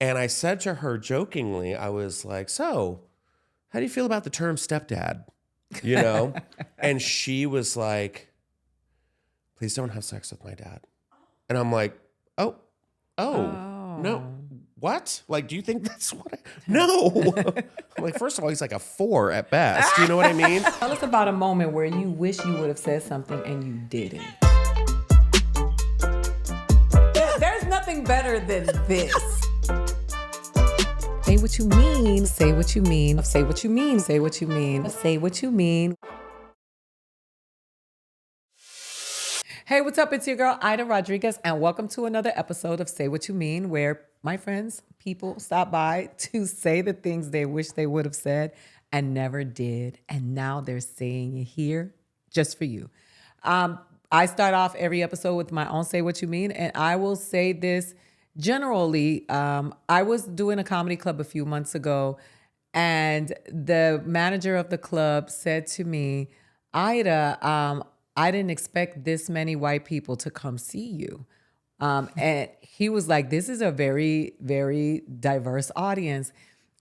And I said to her jokingly, I was like, so how do you feel about the term stepdad? You know? And she was like, please don't have sex with my dad. And I'm like, oh, no. What? Like, do you think that's what No. I'm like, first of all, he's like a 4 at best. You know what I mean? Tell us about a moment where you wish you would have said something and you didn't. There's nothing better than this. Say what you mean. Say what you mean. Say what you mean. Say what you mean. Say what you mean. Hey, what's up? It's your girl, Aida Rodriguez, and welcome to another episode of Say What You Mean, where my friends, people stop by to say the things they wish they would have said and never did. And now they're saying it here just for you. I start off every episode with my own Say What You Mean, and I will say this generally. I was doing a comedy club a few months ago, and the manager of the club said to me, Aida, I didn't expect this many white people to come see you. And he was like, this is a very, very diverse audience.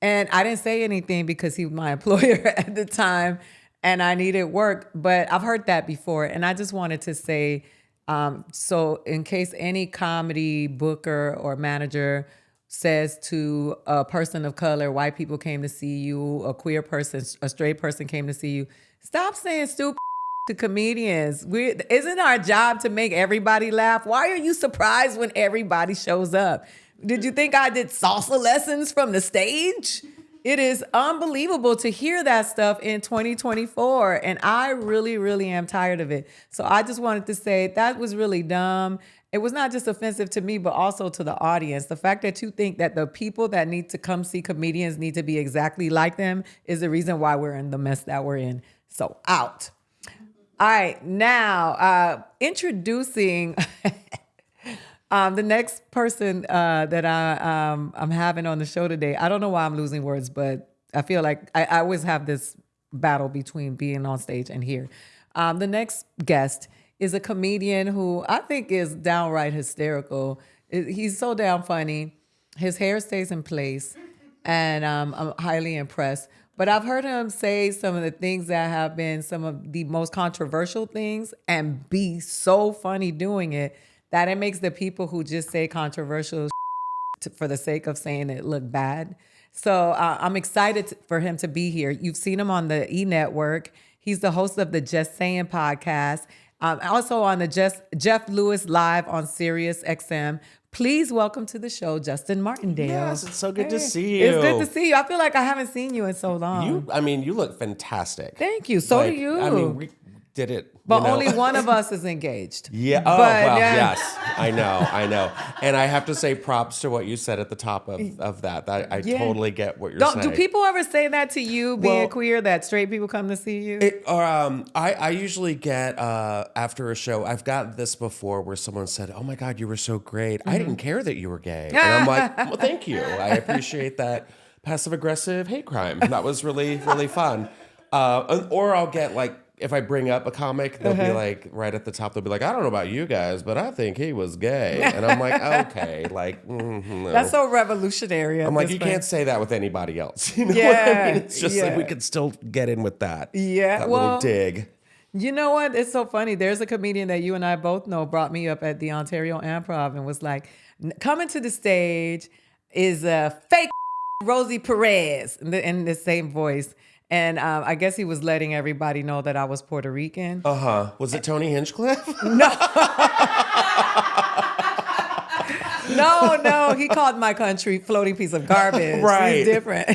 And I didn't say anything because he was my employer at the time and I needed work. But I've heard that before. And I just wanted to say, so in case any comedy booker or manager says to a person of color, white people came to see you, a queer person, a straight person came to see you, stop saying stupid to comedians. Isn't our job to make everybody laugh? Why are you surprised when everybody shows up? Did you think I did salsa lessons from the stage? It is unbelievable to hear that stuff in 2024. And I really, really am tired of it. So I just wanted to say that was really dumb. It was not just offensive to me, but also to the audience. The fact that you think that the people that need to come see comedians need to be exactly like them is the reason why we're in the mess that we're in. So out. All right, now introducing the next person that I'm having on the show today. I don't know why I'm losing words, but I feel like I always have this battle between being on stage and here. The next guest is a comedian who I think is downright hysterical. He's so damn funny. His hair stays in place, and I'm highly impressed. But I've heard him say some of the things that have been some of the most controversial things and be so funny doing it that it makes the people who just say controversial for the sake of saying it look bad. So I'm excited for him to be here. You've seen him on the E! Network. He's the host of the Just Saying podcast. Also on the Jeff Lewis Live on Sirius XM. Please welcome to the show, Justin Martindale. Yes, it's so good to see you. It's good to see you. I feel like I haven't seen you in so long. You look fantastic. Thank you. So do you. I mean, we did it. But only one of us is engaged. Yeah. Oh, well, yes. I know. And I have to say props to what you said at the top of that. I totally get what you're saying. Do people ever say that to you, being queer, that straight people come to see you? I usually get, after a show, I've gotten this before where someone said, oh my God, you were so great. I didn't care that you were gay. And I'm like, well, thank you. I appreciate that passive-aggressive hate crime. That was really, really fun. Or I'll get like, if I bring up a comic, they'll be like, right at the top, they'll be like, I don't know about you guys, but I think he was gay. And I'm like, okay, like, no. That's so revolutionary. I'm like, you can't say that with anybody else. You know what I mean? It's just like, we could still get in with that. Yeah. That little dig. You know what? It's so funny. There's a comedian that you and I both know brought me up at the Ontario Improv and was like, coming to the stage is a fake Rosie Perez in the same voice. And I guess he was letting everybody know that I was Puerto Rican. Was it Tony Hinchcliffe? No. He called my country floating piece of garbage. Right. He's different.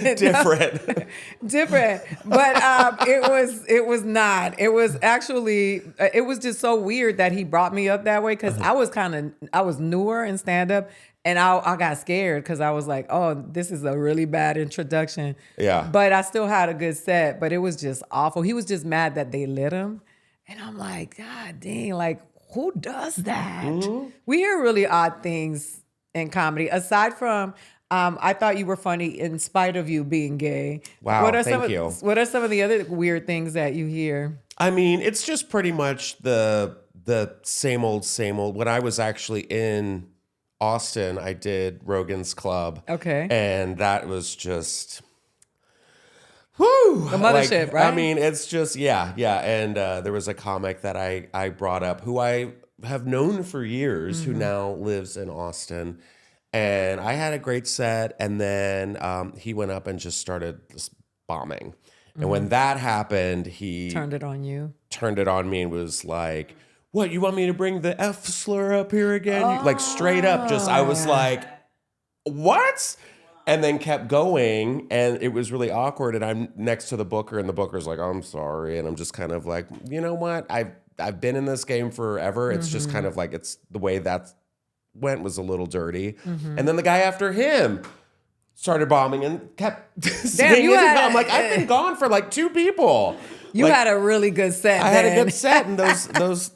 Different. But it was not. It was actually, it was just so weird that he brought me up that way because I was newer in stand-up. And I got scared because I was like, oh, this is a really bad introduction. Yeah. But I still had a good set, but it was just awful. He was just mad that they lit him. And I'm like, God dang, like, who does that? Mm-hmm. We hear really odd things in comedy. Aside from, I thought you were funny in spite of you being gay. Wow, thank you. What are some of the other weird things that you hear? I mean, it's just pretty much the same old. When I was actually in Austin, I did Rogan's Club. Okay. And that was just, whoo. The mothership, right? I mean, it's just, yeah. And there was a comic that I brought up who I have known for years who now lives in Austin. And I had a great set. And then he went up and just started just bombing. And when that happened, he Turned it on you. turned it on me and was like, what, you want me to bring the F slur up here again? Like straight up, just, I was like, what? And then kept going, and it was really awkward. And I'm next to the booker, and the booker's like, I'm sorry. And I'm just kind of like, you know what? I've been in this game forever. It's just kind of like, it's the way that went was a little dirty. And then the guy after him started bombing and kept saying, I'm like, I've been gone for like 2 people. You like, had a really good set. I had a good set, and those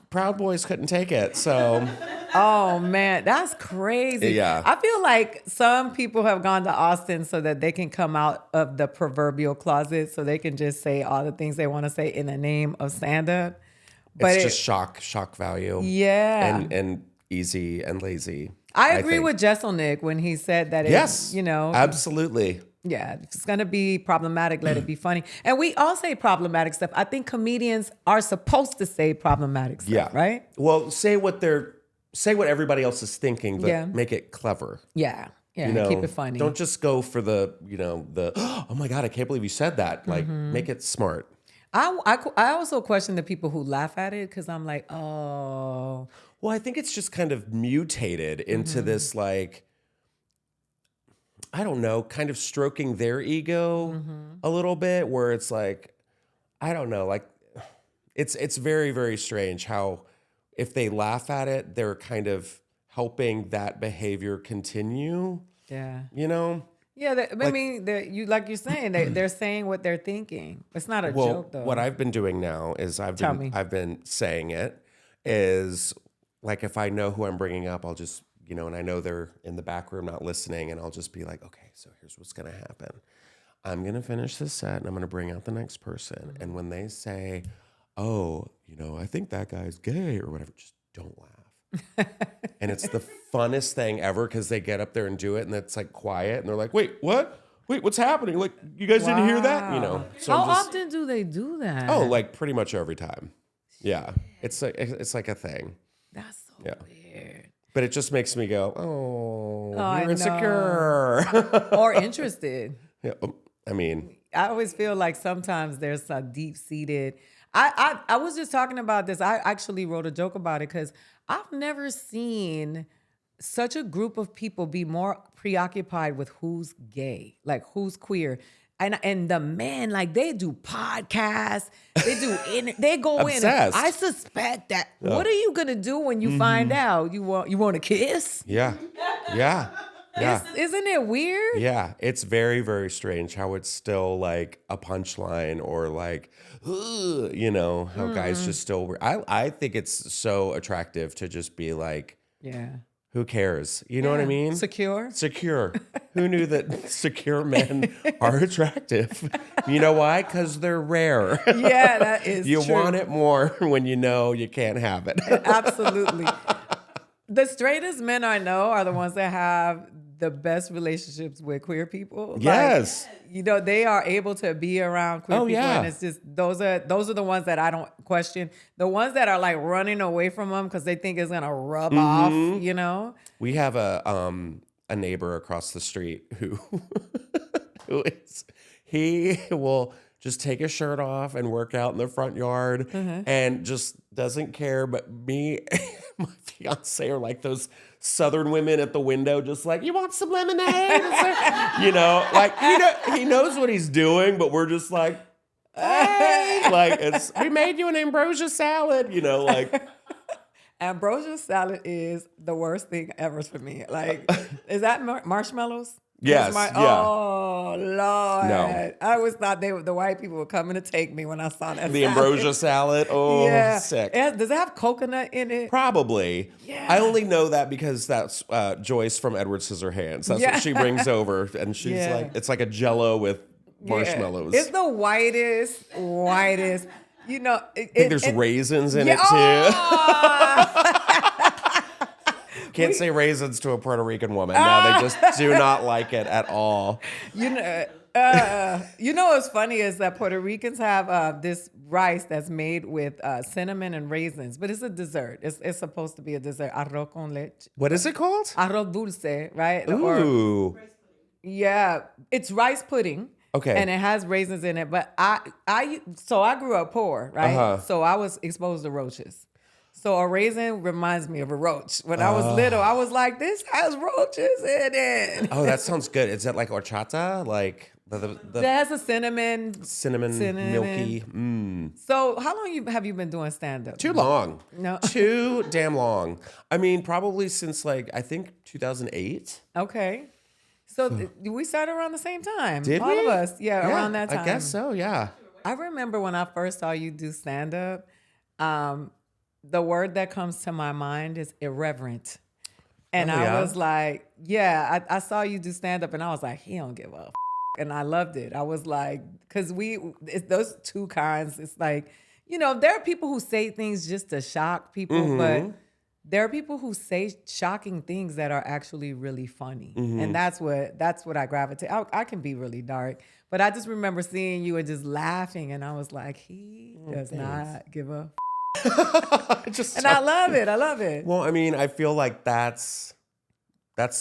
Proud Boys couldn't take it. So, oh man, that's crazy. Yeah. I feel like some people have gone to Austin so that they can come out of the proverbial closet, so they can just say all the things they want to say in the name of stand-up. But it's just shock value. Yeah. And easy and lazy. I agree with Jesselnick when he said that yes, absolutely. Yeah, if it's going to be problematic, let it be funny. And we all say problematic stuff. I think comedians are supposed to say problematic stuff, right? Well, say what everybody else is thinking, but make it clever. Yeah. Yeah, keep it funny. Don't just go for the oh my God, I can't believe you said that. Like, make it smart. I also question the people who laugh at it because I'm like, oh. Well, I think it's just kind of mutated into this, like, I don't know, kind of stroking their ego a little bit, where it's like, I don't know, like, it's very, very strange how if they laugh at it, they're kind of helping that behavior continue. Yeah. You know? Yeah, I mean, like you're saying, they're saying what they're thinking. It's not a joke, though. What I've been doing now is I've been saying it is, like, if I know who I'm bringing up, I'll just, and I know they're in the back room not listening, and I'll just be like, okay, so here's what's going to happen. I'm going to finish this set, and I'm going to bring out the next person. And when they say, oh, I think that guy's gay or whatever, just don't laugh. And it's the funnest thing ever because they get up there and do it, and it's like quiet, and they're like, wait, what? Wait, what's happening? Like, you guys didn't hear that? So how often do they do that? Oh, like pretty much every time. Yeah. It's like a thing. That's so weird. But it just makes me go, you're insecure. Or interested. Yeah, I mean. I always feel like sometimes there's a deep-seated. I was just talking about this. I actually wrote a joke about it because I've never seen such a group of people be more preoccupied with who's gay, like who's queer. And the men, like, they do podcasts, they go Obsessed. in. I suspect that. What are you gonna do when you find out? You want to kiss? Yeah. Isn't it weird? Yeah, it's very, very strange how it's still like a punchline or like, how guys just still. I think it's so attractive to just be like, who cares? You know what I mean? Secure. Who knew that secure men are attractive? You know why? Because they're rare. Yeah, that is You true. want it more when you know you can't have it. Absolutely. The straightest men I know are the ones that have the best relationships with queer people. Yes. Like, they are able to be around queer people. Yeah. And it's just, those are the ones that I don't question. The ones that are like running away from them because they think it's going to rub off, We have a neighbor across the street who he will just take his shirt off and work out in the front yard and just doesn't care. But me and my fiance are like those Southern women at the window, just like, you want some lemonade? He knows what he's doing, but we're just like, hey, like, we made you an ambrosia salad, like. Ambrosia salad is the worst thing ever for me. Like, is that marshmallows? Yes. Oh, Lord. No. I always thought the white people were coming to take me when I saw that The ambrosia salad. Oh, sick. Does it have coconut in it? Probably. Yeah. I only know that because that's Joyce from Edward Scissorhands. That's what she brings over. And she's like, it's like a Jell-O with marshmallows. It's the whitest. I think there's raisins in it, too. Can't say raisins to a Puerto Rican woman. No, they just do not like it at all. You know what's funny is that Puerto Ricans have this rice that's made with cinnamon and raisins, but it's a dessert. It's supposed to be a dessert. Arroz con leche. What is it called? Arroz dulce, right? Ooh. Yeah, it's rice pudding. Okay. And it has raisins in it. But I grew up poor, right? Uh-huh. So I was exposed to roaches. So a raisin reminds me of a roach. When I was little, I was like, this has roaches in it. Oh, that sounds good. Is that like horchata? Like the That has a cinnamon. milky. Mm. So how long have you been doing stand-up? Too long. No. Too damn long. I mean, probably since like, I think 2008. Okay. So we started around the same time. Did All we? of us. Yeah, around that time. I guess so, yeah. I remember when I first saw you do stand-up, the word that comes to my mind is irreverent. And I was like, I saw you do stand-up and I was like, he don't give a f-. And I loved it. I was like, because those two kinds, it's like, there are people who say things just to shock people, but there are people who say shocking things that are actually really funny. And that's what I gravitate. I can be really dark, but I just remember seeing you and just laughing and I was like, he does not give a I love it. I love it. Well, I mean, I feel like that's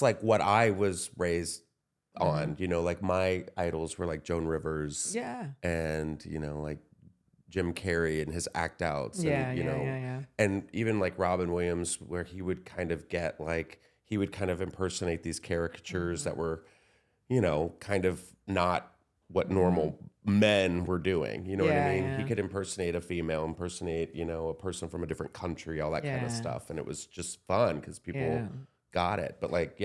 like what I was raised on, like my idols were like Joan Rivers. Yeah. And, like Jim Carrey and his act outs. Yeah. And even like Robin Williams, where he would kind of get like, he would kind of impersonate these caricatures that were, kind of not what normal men were doing. You know what I mean? Yeah. He could impersonate a female, impersonate, a person from a different country, all that kind of stuff. And it was just fun because people got it. But like,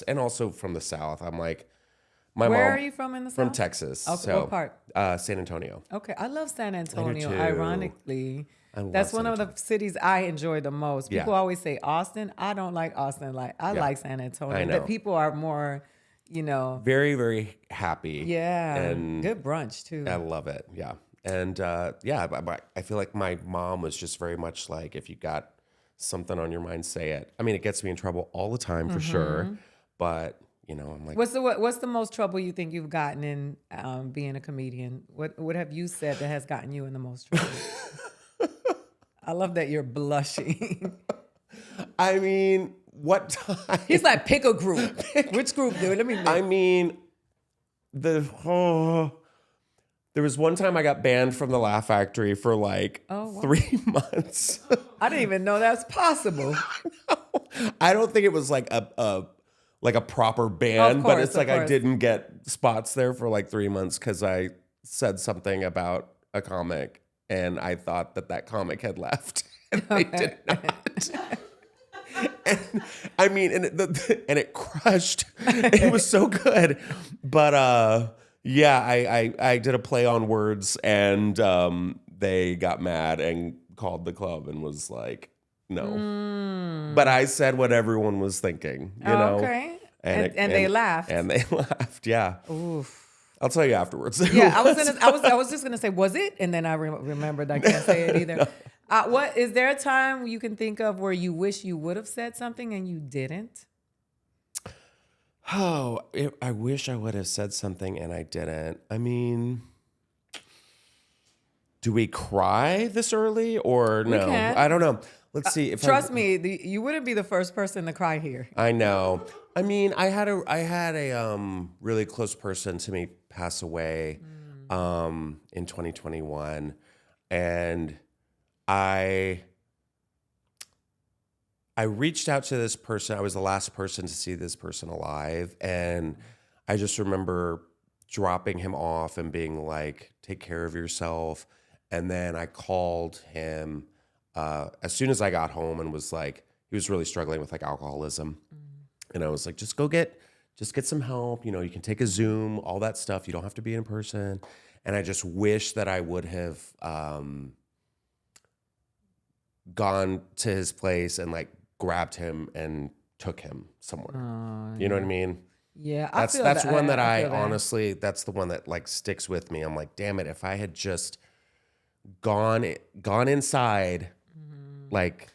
and also from the South. I'm like, Where are you from in the South? From Texas. Okay, So, what part? San Antonio. Okay, I love San Antonio. too. Ironically, that's one of the cities I enjoy the most. People always say Austin. I don't like Austin. I like San Antonio. I know. But people are more, Very, very happy. Yeah, And good brunch too. I love it. Yeah. And but I feel like my mom was just very much like, if you got something on your mind, say it. I mean, it gets me in trouble all the time for sure. But, I'm like, what's the most trouble you think you've gotten in being a comedian? What have you said that has gotten you in the most trouble? I love that you're blushing. I mean, what time? He's like, pick a group. Which group, dude? Let me think. I mean, there was one time I got banned from the Laugh Factory for like 3 months. I didn't even know that's possible. I don't think it was like a proper ban, but it's like I didn't get spots there for like 3 months because I said something about a comic and I thought that comic had left and they did not. And I mean, and it crushed. It was so good, but I did a play on words, and they got mad and called the club and was like, no. But I said what everyone was thinking, you know. Okay. And they laughed. And they laughed. Yeah. Oof. I'll tell you afterwards. Yeah, I was just gonna say, was it? And then I remembered I can't say it either. What is there a time you can think of where you wish you would have said something and you didn't? Oh, I wish I would have said something and I didn't. I mean, do we cry this early or no? I don't know. Let's see. Trust me, you wouldn't be the first person to cry here. I know. I mean, I had a really close person to me pass away in 2021, and I reached out to this person. I was the last person to see this person alive, and I just remember dropping him off and being like, "Take care of yourself." And then I called him as soon as I got home and was like, he was really struggling with like alcoholism. And I was like, just get some help. You know, you can take a Zoom, all that stuff. You don't have to be in person. And I just wish that I would have gone to his place and like grabbed him and took him somewhere. You know what I mean? Yeah, that's one that I honestly, that's the one that like sticks with me. I'm like, damn it, if I had just gone inside, like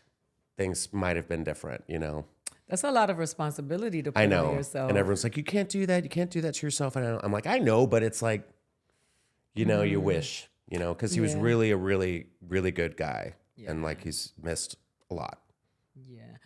things might have been different, you know? That's a lot of responsibility to put I on know. yourself. And everyone's like, you can't do that. You can't do that to yourself. And I'm like, I know, but it's like, you wish, because he was Yeah. really a really, really good guy. Yeah. And like he's missed a lot. Yeah.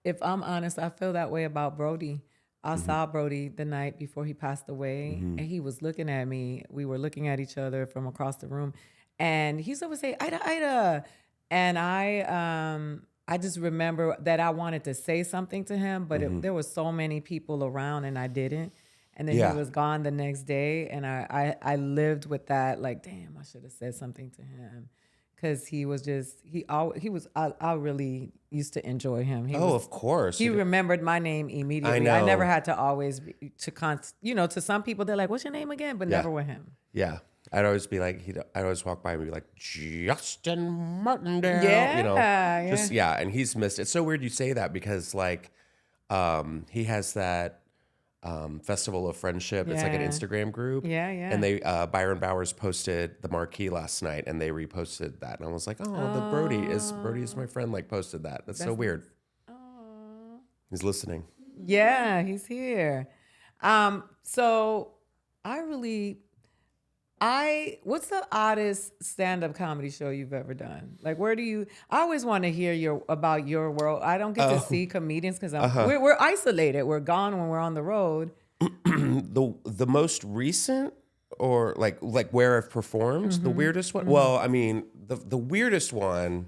If I'm honest, I feel that way about Brody. I saw Brody the night before he passed away, and he was looking at me. We were looking at each other from across the room, and he's always say, "Ida, Ida," and I just remember that I wanted to say something to him, but there were so many people around, and I didn't. And then Yeah. he was gone the next day, and I lived with that. Like, damn, I should have said something to him. Because he was just I really used to enjoy him. Of course. He remembered my name immediately. I I never know. had to always to some people they're like, "What's your name again?" But Yeah. never with him. Yeah. I'd always be like, I'd always walk by and be like, Justin Martindale. Yeah. And he's missed. It's so weird you say that because like he has that Festival of Friendship. It's like an Yeah. Instagram group. Yeah, yeah. And they Byron Bowers posted the marquee last night and they reposted that. And I was like, oh, the Brody is my friend, like posted that. That's so weird. He's listening. Yeah, he's here. So what's the oddest stand-up comedy show you've ever done? Like, I always want to hear about your world. I don't get to see comedians because we're isolated. We're gone when we're on the road. The most recent or like where I've performed, the weirdest one. Well, I mean, the weirdest one,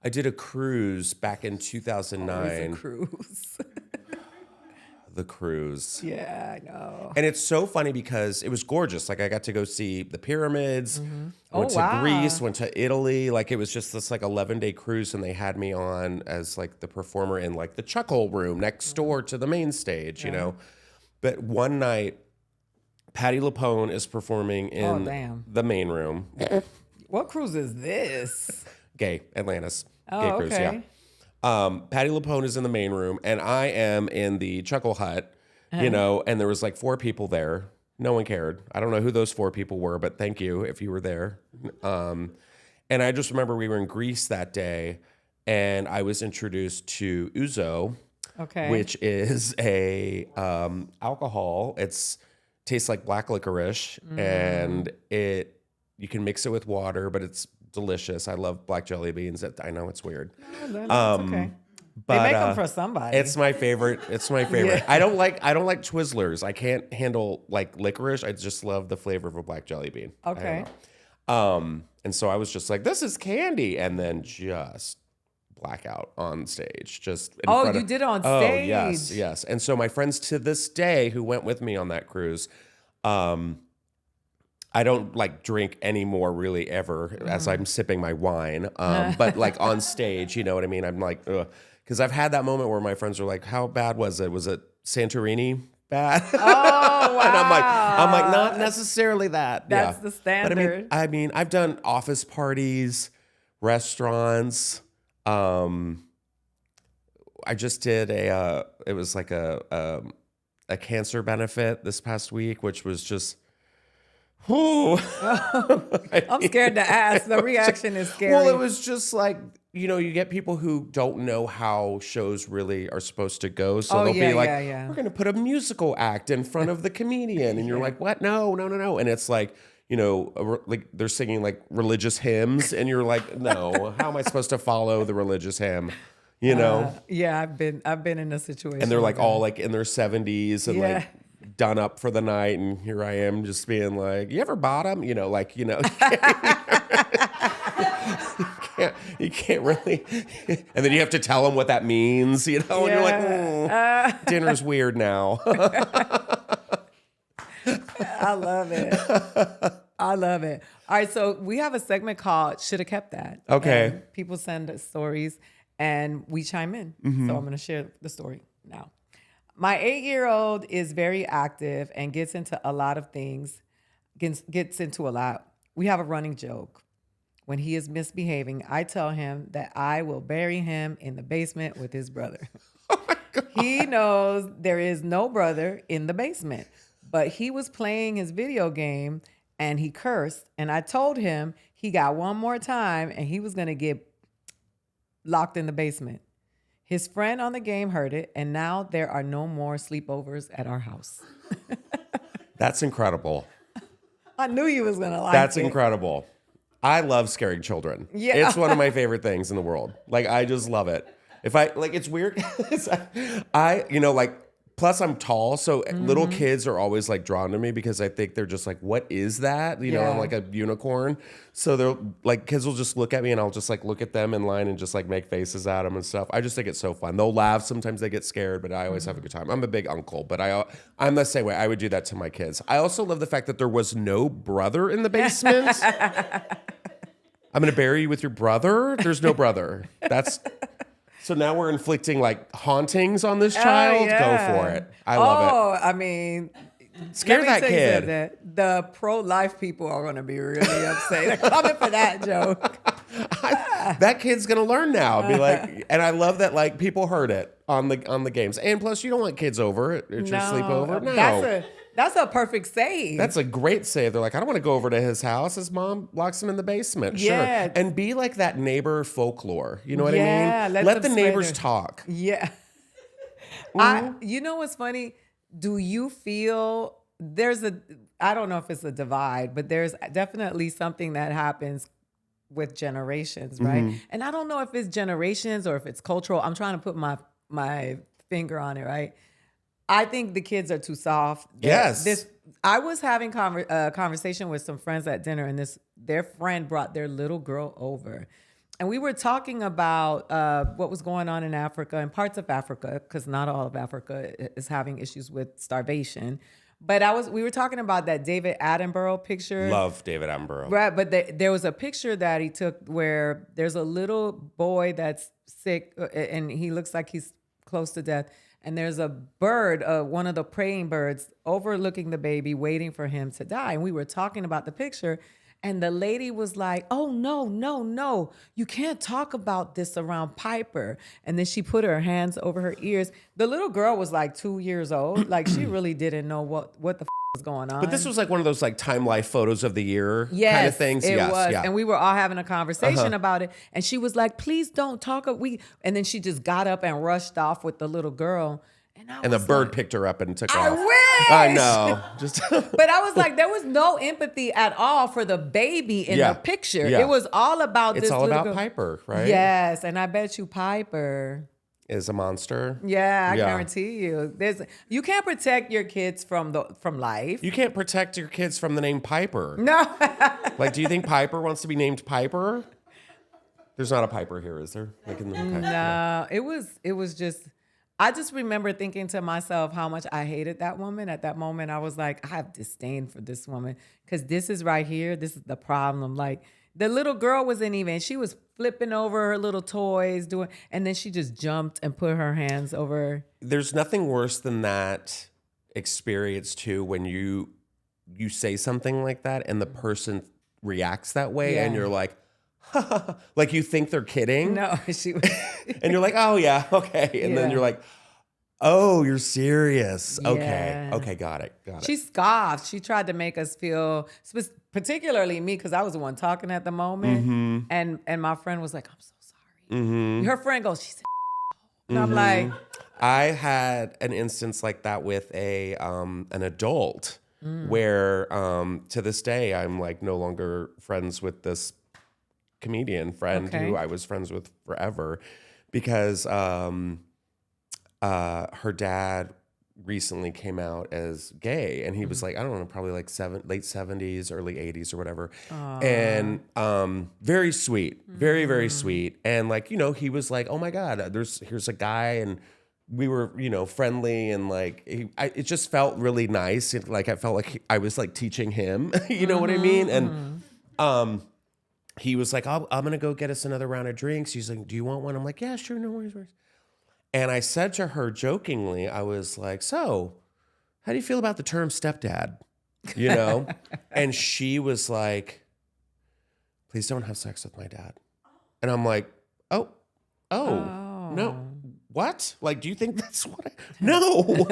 I did a cruise back in 2009. Always a cruise. The cruise. Yeah, I know. And it's so funny because it was gorgeous. Like I got to go see the pyramids. I went to wow. Greece, went to Italy. Like it was just this like 11-day cruise and they had me on as like the performer in like the Chuckle room next door to the main stage, But one night, Patti LuPone is performing in the main room. What cruise is this? Gay, Atlantis. Oh, Gay cruise, okay. Patti LuPone is in the main room, and I am in the Chuckle Hut, and there was like 4 people there. No one cared. I don't know who those 4 people were, but thank you if you were there. And I just remember we were in Greece that day, and I was introduced to ouzo, which is a alcohol. Tastes like black licorice, and you can mix it with water, but it's delicious. I love black jelly beans. I know it's weird. No, that's okay. But they make them for somebody. It's my favorite. Yeah. I don't like Twizzlers. I can't handle like licorice. I just love the flavor of a black jelly bean. Okay. And so I was just like, this is candy, and then just blackout on stage. Just in front you of, did it on Oh stage. yes. And so my friends to this day who went with me on that cruise, I don't like drink anymore really ever as I'm sipping my wine. But like on stage, you know what I mean? I'm like, ugh. Because I've had that moment where my friends are like, how bad was it? Was it Santorini bad? Oh, wow. And I'm like, not necessarily that. That's the standard. But I mean, I've done office parties, restaurants. I just did it was like a cancer benefit this past week, which was just, I'm scared to ask. The reaction is scary. Well, it was just like, you get people who don't know how shows really are supposed to go. So they'll be like, we're going to put a musical act in front of the comedian. And you're like, what? No. And it's like, like they're singing like religious hymns. And you're like, no, how am I supposed to follow the religious hymn? Yeah, I've been in a situation. And they're like all like in their 70s and like done up for the night. And here I am just being like, you ever bottom? You can't really. And then you have to tell them what that means, and you're like, dinner's weird now. I love it. All right, so we have a segment called Shoulda Kept That. Okay. And people send us stories and we chime in. So I'm going to share the story now. My 8-year-old is very active and gets into a lot of things, gets into a lot. We have a running joke. When he is misbehaving, I tell him that I will bury him in the basement with his brother. Oh my God. He knows there is no brother in the basement, but he was playing his video game and he cursed. And I told him he got one more time and he was going to get locked in the basement. His friend on the game heard it, and now there are no more sleepovers at our house. That's incredible. I knew you was gonna like That's it. incredible. I love scaring children. Yeah. It's one of my favorite things in the world. Like, I just love it. If I, like, it's weird. Plus I'm tall, so little kids are always like drawn to me because I think they're just like, what is that? You know, I'm like a unicorn. So they're like, kids will just look at me and I'll just like look at them in line and just like make faces at them and stuff. I just think it's so fun. They'll laugh. Sometimes they get scared, but I always have a good time. I'm a big uncle, but I'm the same way. I would do that to my kids. I also love the fact that there was no brother in the basement. I'm going to bury you with your brother. There's no brother. So now we're inflicting like hauntings on this child. Yeah. Go for it. I love it. Oh, I mean, Scare that kid. The pro-life people are going to be really upset. They're coming for that joke. That kid's gonna learn now. Be like, and I love that like people heard it on the games. And plus, you don't want kids over at your sleepover. No, that's a perfect save. that's a great save. They're like, I don't want to go over to his house. His mom locks him in the basement. Yeah. Sure, and be like that neighbor folklore. You know what I Yeah, mean? let Let them the spread neighbors their- talk. Yeah. You know what's funny? Do you feel I don't know if it's a divide, but there's definitely something that happens with generations, right? And I don't know if it's generations or if it's cultural. I'm trying to put my finger on it, right? I think the kids are too soft. Yes. I was having a conversation with some friends at dinner, and their friend brought their little girl over. And we were talking about what was going on in Africa and parts of Africa, because not all of Africa is having issues with starvation. But we were talking about that David Attenborough picture. Love David Attenborough. Right, but there was a picture that he took where there's a little boy that's sick and he looks like he's close to death. And there's a bird, one of the praying birds, overlooking the baby, waiting for him to die. And we were talking about the picture. And the lady was like, oh, no. You can't talk about this around Piper. And then she put her hands over her ears. The little girl was like 2 years old. Like, she really didn't know what the was going on. But this was like one of those like Time Life photos of the year kind of things. It was. Yeah. And we were all having a conversation about it. And she was like, please don't talk. And then she just got up and rushed off with the little girl. And the bird picked her up and took her I off. wish. I know. But I was like, there was no empathy at all for the baby in the picture. Yeah. It was all about It's this all little about girl. Piper, right? Yes, and I bet you Piper Is a monster. Yeah, I guarantee you. You can't protect your kids from life. You can't protect your kids from the name Piper. No. Like, do you think Piper wants to be named Piper? There's not a Piper here, is there? Like in the, okay. No, it was just, I just remember thinking to myself how much I hated that woman. At that moment, I was like, I have disdain for this woman because this is right here. This is the problem. Like, the little girl wasn't even, she was flipping over her little toys, and then she just jumped and put her hands over. There's nothing worse than that experience too, when you say something like that and the person reacts that way and you're like, like you think they're kidding. No, she was. And you're like, oh yeah, okay. And then you're like, oh, you're serious. Yeah. Okay, got it. She scoffed. She tried to make us feel, particularly me, because I was the one talking at the moment. And my friend was like, I'm so sorry. Her friend goes, she said, and I'm like. I had an instance like that with an adult where to this day I'm like no longer friends with this comedian friend who I was friends with forever because her dad recently came out as gay and he was like, I don't know, probably like late 70s, early 80s or whatever. And very sweet, very, very sweet. And like, you know, he was like, oh my God, here's a guy and we were, you know, friendly and like, it just felt really nice. Like I felt like I was like teaching him, you know what I mean? And he was like, I'm going to go get us another round of drinks. He's like, do you want one? I'm like, yeah, sure, no worries. And I said to her jokingly, I was like, so how do you feel about the term stepdad? You know? And she was like, please don't have sex with my dad. And I'm like, oh, no. What? Like, do you think that's what No.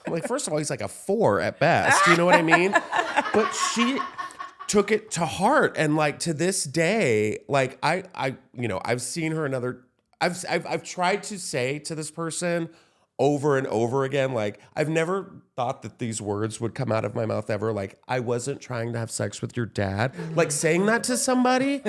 I'm like, first of all, he's like a 4 at best. You know what I mean? But she took it to heart. And like to this day, like I you know, I've seen her I've tried to say to this person over and over again, like, I've never thought that these words would come out of my mouth ever. Like, I wasn't trying to have sex with your dad. Like, saying that to somebody,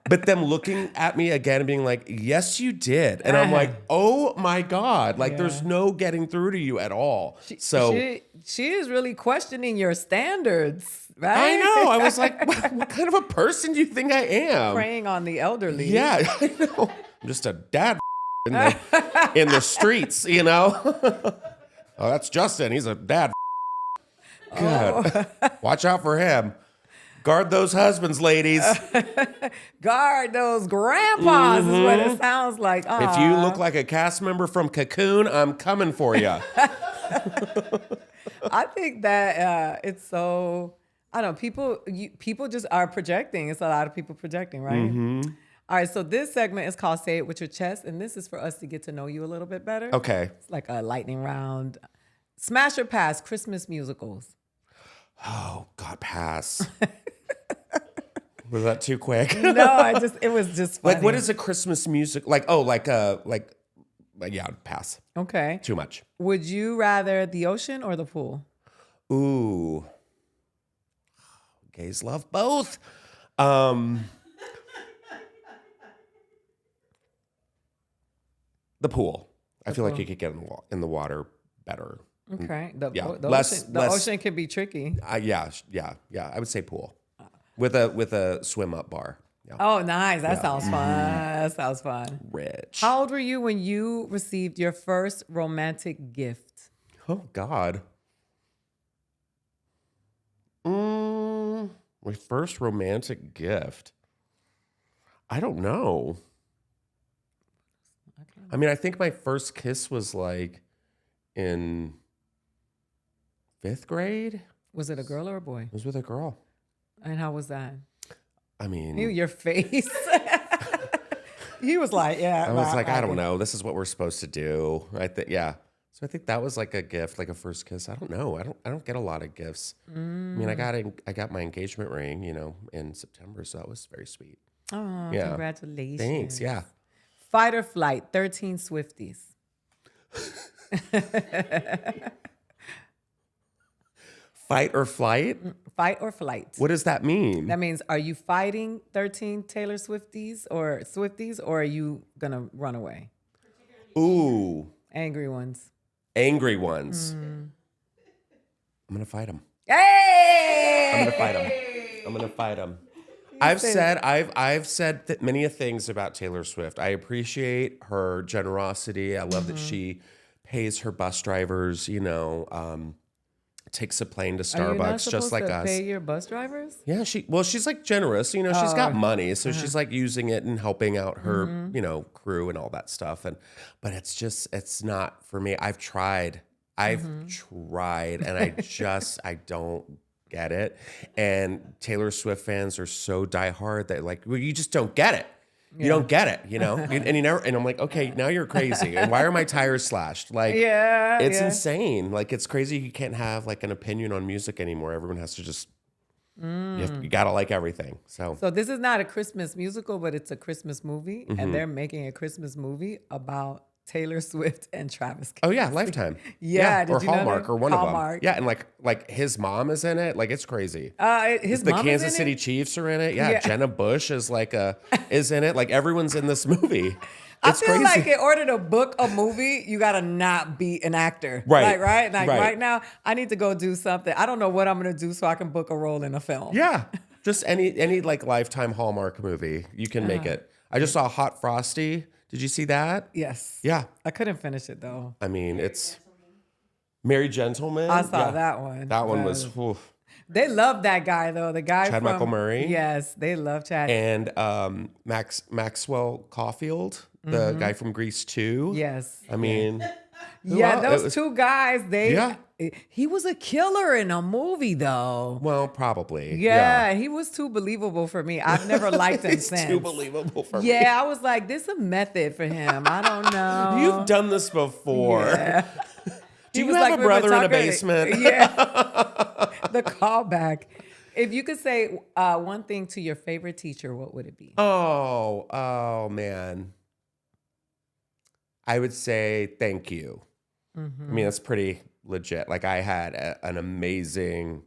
but them looking at me again and being like, yes, you did. And I'm like, oh my God. Like, there's no getting through to you at all. She is really questioning your standards, right? I know. I was like, what kind of a person do you think I am? Preying on the elderly. Yeah, I know. I'm just a dad in the streets, you know? Oh, that's Justin. He's a dad. Good. Watch out for him. Guard those husbands, ladies. Guard those grandpas is what it sounds like. If you look like a cast member from Cocoon, I'm coming for you. I think that it's so, I don't know, people just are projecting. It's a lot of people projecting, right? All right, so this segment is called Say It With Your Chest, and this is for us to get to know you a little bit better. Okay. It's like a lightning round. Smash or pass Christmas musicals? Oh, God, pass. Was that too quick? No, it was just funny. Like, what is a Christmas music? Like, yeah, pass. Okay. Too much. Would you rather the ocean or the pool? Ooh. Gays love both. The pool. I feel like you could get in the water better. Okay. The ocean can be tricky. Yeah. I would say pool with a swim up bar. Yeah. Oh, nice. That sounds fun. That sounds fun. Rich. How old were you when you received your first romantic gift? Oh, God. My first romantic gift. I don't know. I mean, I think my first kiss was like in 5th grade. Was it a girl or a boy? It was with a girl. And how was that? I mean, Your face. He was like, yeah. I was like, I don't know. This is what we're supposed to do. Yeah. So I think that was like a gift, like a first kiss. I don't know. I don't get a lot of gifts. I mean, I got my engagement ring, in September, so that was very sweet. Oh, yeah. Congratulations. Thanks. Yeah. Fight or flight, 13 Swifties. Fight or flight? Fight or flight. What does that mean? That means, are you fighting 13 Taylor Swifties, or are you going to run away? Ooh. Angry ones. Angry ones. I'm going to fight them. Hey! I'm going to fight them. I've said many things about Taylor Swift. I appreciate her generosity. I love that she pays her bus drivers, takes a plane to Starbucks just like us. Pay your bus drivers? Yeah, she's like generous, she's got money, so she's like using it and helping out her, crew and all that stuff. But it's not for me. I've tried and I don't get it. And Taylor Swift fans are so diehard that like, well, you just don't get it. You don't get it, and I'm like, okay, now you're crazy. And why are my tires slashed? Like, it's insane. Like, it's crazy. You can't have like an opinion on music anymore. Everyone has to just, you gotta like everything. So this is not a Christmas musical, but it's a Christmas movie, and they're making a Christmas movie about Taylor Swift and Travis Kelce. Oh yeah, Lifetime. Yeah, or Hallmark, or one Hallmark. of them. Yeah, and like his mom is in it. Like, it's crazy. The Kansas City Chiefs are in it. Yeah, Jenna Bush is is in it. Like, everyone's in this movie. I feel like in order to book a movie, you gotta not be an actor, right? Right. Right now, I need to go do something. I don't know what I'm gonna do so I can book a role in a film. Yeah, just any like Lifetime Hallmark movie, you can make it. I just saw Hot Frosty. Did you see that? Yes. Yeah. I couldn't finish it though. I mean, it's Merry Gentleman. I saw that one. That one was. Oof. They love that guy though. The guy Chad Michael Murray. Yes, they love Chad. And Maxwell Caulfield, the guy from Grease 2. Yes. I mean. Those two guys. He was a killer in a movie, though. Well, probably. Yeah, he was too believable for me. I've never liked him since. Too believable for me. Yeah, I was like, this is a method for him. I don't know. You've done this before. Yeah. Do you have a brother in a basement? Yeah. The callback. If you could say one thing to your favorite teacher, what would it be? Oh man. I would say thank you. I mean, that's pretty legit. Like I had an amazing,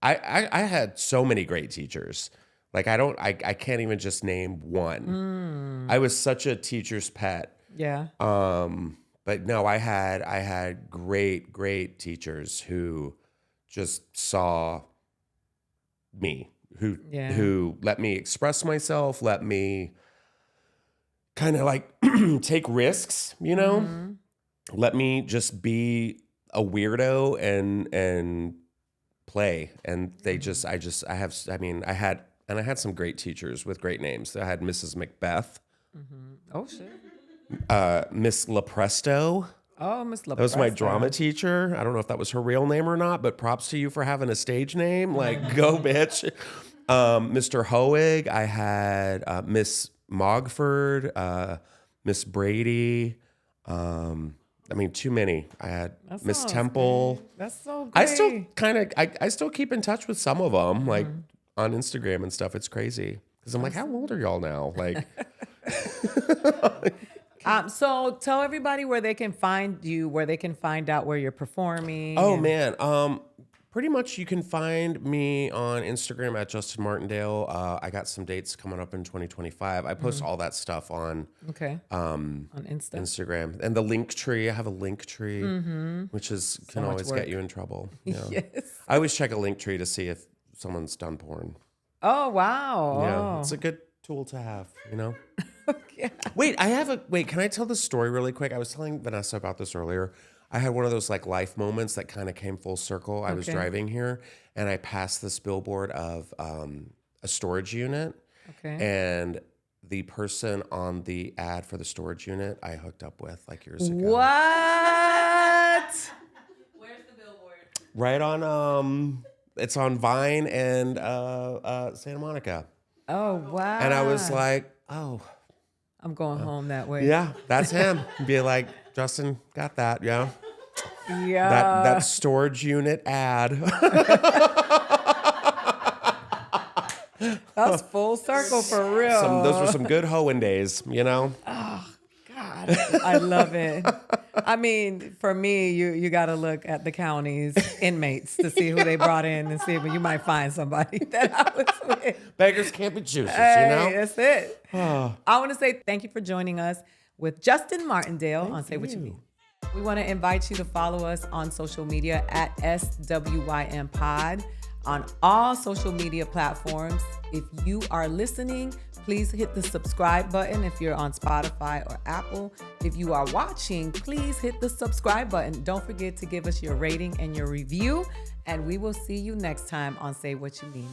I had so many great teachers. Like I can't even just name one. I was such a teacher's pet. Yeah. But no, I had great teachers who just saw me, who let me express myself, let me kind of like take risks, you know? Let me just be a weirdo and play. And they just I had some great teachers with great names. I had Mrs. Macbeth. Oh shit. Miss LaPresto. Oh, Miss LaPresto. That was my drama teacher. I don't know if that was her real name or not, but props to you for having a stage name. Like, go, bitch. Mr. Hoig. I had Miss Mogford, Miss Brady. I mean, too many. I had Miss Temple. Great. That's so great. I still keep in touch with some of them, like on Instagram and stuff. It's crazy because I'm like, how old are y'all now? Like. So tell everybody where they can find you, where they can find out where you're performing. Oh man, pretty much you can find me on Instagram at Justin Martindale. I got some dates coming up in 2025. I post all that stuff on on Instagram, and the link tree. I have a link tree, which can always get you in trouble. You know? Yes. I always check a link tree to see if someone's done porn. Oh wow. Yeah, it's a good tool to have. You know. Yeah. Wait, can I tell the story really quick? I was telling Vanessa about this earlier. I had one of those like life moments that kind of came full circle. I was driving here and I passed this billboard of a storage unit. Okay. And the person on the ad for the storage unit I hooked up with like years ago. What? Where's the billboard? Right on it's on Vine and Santa Monica. Oh wow. And I was like, oh, I'm going home that way. yeah, that's him. Be like, Justin, got that, yeah. Yeah. That storage unit ad. That's full circle for real. Those were some good hoeing days, you know? Oh, God. I love it. I mean, for me, you got to look at the county's inmates to see who they brought in and see if you might find somebody that I was with. Beggars can't be choosers, Hey, you know? that's it. I want to say thank you for joining us with Justin Martindale on Say What You Mean. We want to invite you to follow us on social media at SWYM Pod on all social media platforms. If you are listening, please hit the subscribe button if you're on Spotify or Apple. If you are watching, please hit the subscribe button. Don't forget to give us your rating and your review. And we will see you next time on Say What You Mean.